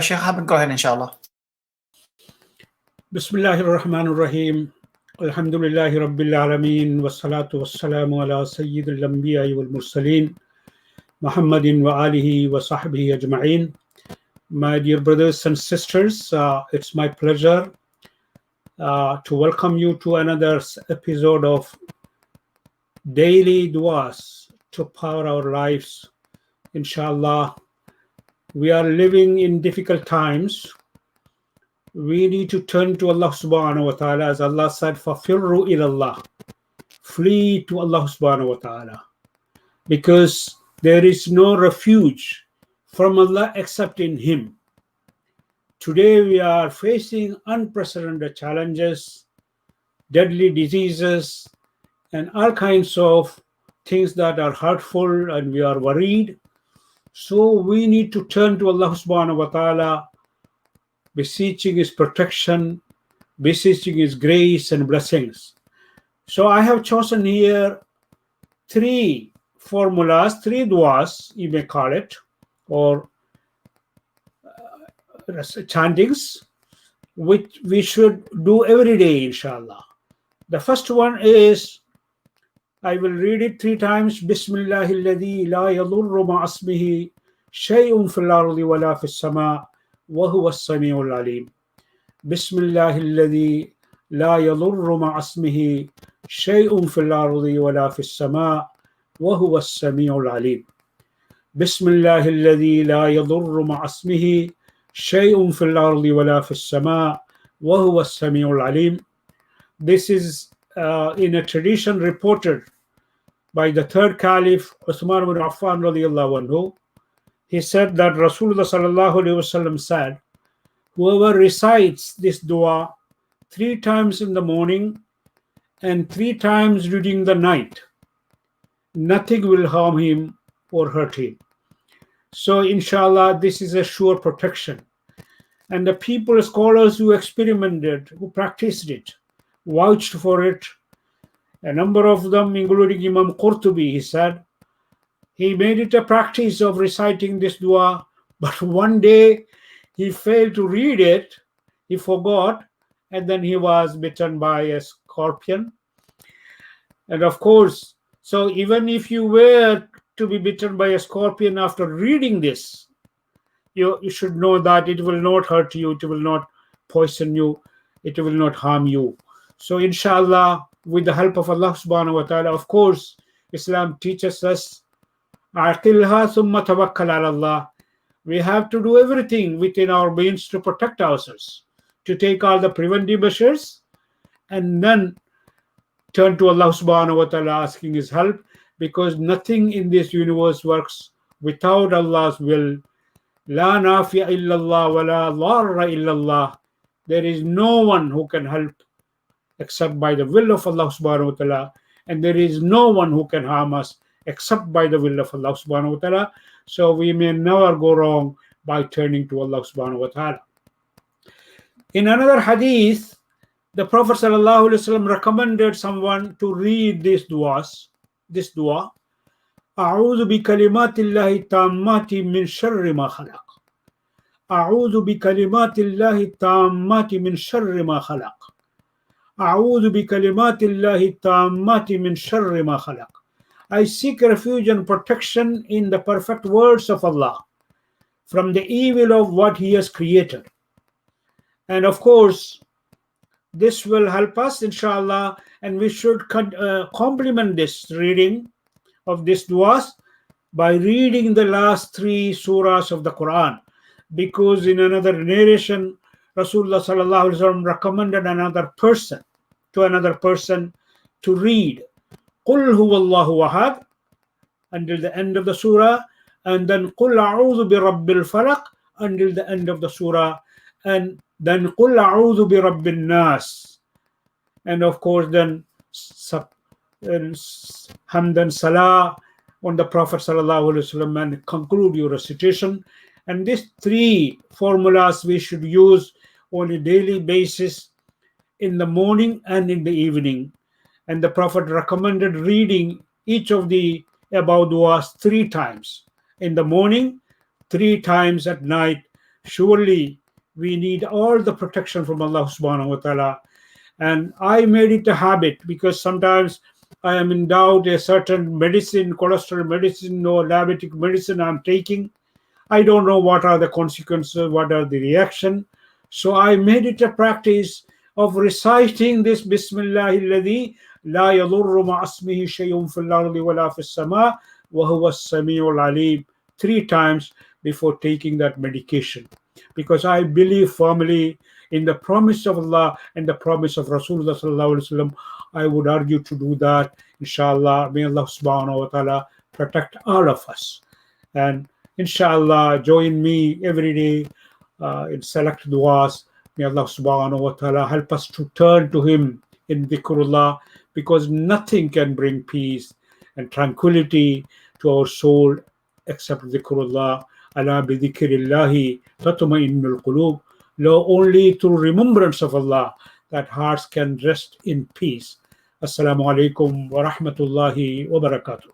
Sheikh Ahmad, go ahead, inshallah. Bismillahir Rahmanir Rahim. Alhamdulillahi Rabbil Alameen. Wassalatu wassalamu ala Sayyidil Anbiya wal Mursaleen. Muhammadin wa alihi wa sahbihi ajma'in. My dear brothers and sisters, it's my pleasure to welcome you to another episode of Daily Duas to power our lives. Inshallah, we are living in difficult times. We need to turn to Allah subhanahu wa ta'ala, as Allah said, فَفِرُّوا إِلَى اللَّهِ, flee to Allah subhanahu wa ta'ala, because there is no refuge from Allah except in Him. Today we are facing unprecedented challenges, deadly diseases, and all kinds of things that are hurtful, and we are worried. So we need to turn to Allah subhanahu wa ta'ala, beseeching His protection, beseeching His grace and blessings. So I have chosen here three formulas, three duas, you may call it, or chantings, which we should do every day, inshallah. The first one is, I will read it three times. Bismillahilladhi la yadurru ma'asmihi shay'un fil ardi wa la fis sama' وهو السميع العليم. بسم الله الذي لا يضر مع اسمه شيء في الأرض ولا في السماء وهو السميع العليم. بسم الله الذي لا يضر مع اسمه شيء في الأرض ولا في السماء وهو السميع العليم. This is in a tradition reported by the third Caliph Uthman ibn Affan radiallahu anhu. He said that Rasulullah sallallahu alaihi wasallam said, whoever recites this dua three times in the morning and three times during the night, nothing will harm him or hurt him. So inshallah, this is a sure protection. And the people, scholars who experimented, who practiced it, vouched for it. A number of them, including Imam Qurtubi, he said, he made it a practice of reciting this dua, but one day he failed to read it, he forgot, and then he was bitten by a scorpion. And of course, so even if you were to be bitten by a scorpion after reading this, you should know that it will not hurt you, it will not poison you, it will not harm you. So inshallah, with the help of Allah subhanahu wa ta'ala, of course, Islam teaches us, Aqilha thumma tawakkal ala Allah. We have to do everything within our means to protect ourselves, to take all the preventive measures, and then turn to Allah subhanahu wa ta'ala asking His help, because nothing in this universe works without Allah's will. La nafi'a illallah wa la dharra illallah. There is no one who can help except by the will of Allah subhanahu wa ta'ala, and there is no one who can harm us except by the will of Allah subhanahu wa ta'ala. So we may never go wrong by turning to Allah subhanahu wa ta'ala. In another hadith, the Prophet sallallahu alaihi wasallam recommended someone to read this dua. أعوذ بكلمات الله التامات من شر ما خلق. أعوذ بكلمات الله التامات من شر ما خلق. أعوذ بكلمات الله التامات من شر ما خلق. I seek refuge and protection in the perfect words of Allah from the evil of what He has created. And of course, this will help us, inshallah, and we should complement this reading of this duas by reading the last three surahs of the Quran, because in another narration, Rasulullah sallallahu alaihi wasallam recommended another person to read قُلْ هُوَ اللَّهُ أَحَدٌ until the end of the surah, and then قُلْ أَعُوذُ بِرَبِّ الْفَلَقِ until the end of the surah, and then قُلْ أَعُوذُ بِرَبِّ النَّاسِ, and of course then Hamdan Salah on the Prophet sallallahu alaihi wasallam, and conclude your recitation. And these three formulas we should use on a daily basis in the morning and in the evening. And the Prophet recommended reading each of the above duas three times in the morning, three times at night, Surely we need all the protection from Allah subhanahu wa ta'ala. And I made it a habit, because sometimes I am in doubt a certain medicine, cholesterol medicine or diabetic medicine I'm taking. I don't know what are the consequences, what are the reaction. So I made it a practice of reciting this Bismillah alladhi la yadurru ma'asmihi shay'un fil ardi wala fis sama wa huwa as-sami'ul alim, 3 times before taking that medication, because I believe firmly in the promise of Allah and the promise of Rasulullah sallallahu alaihi wasallam. I would urge you to do that, inshallah. May Allah subhanahu wa ta'ala protect all of us. And inshallah, join me every day in select du'as. May Allah subhanahu wa ta'ala help us to turn to Him in dhikrullah, because nothing can bring peace and tranquility to our soul except dhikrullah. Ala bi dhikrillahi tatma'innul qulub. Only through remembrance of Allah that hearts can rest in peace. Assalamu alaikum wa rahmatullahi wa barakatuh.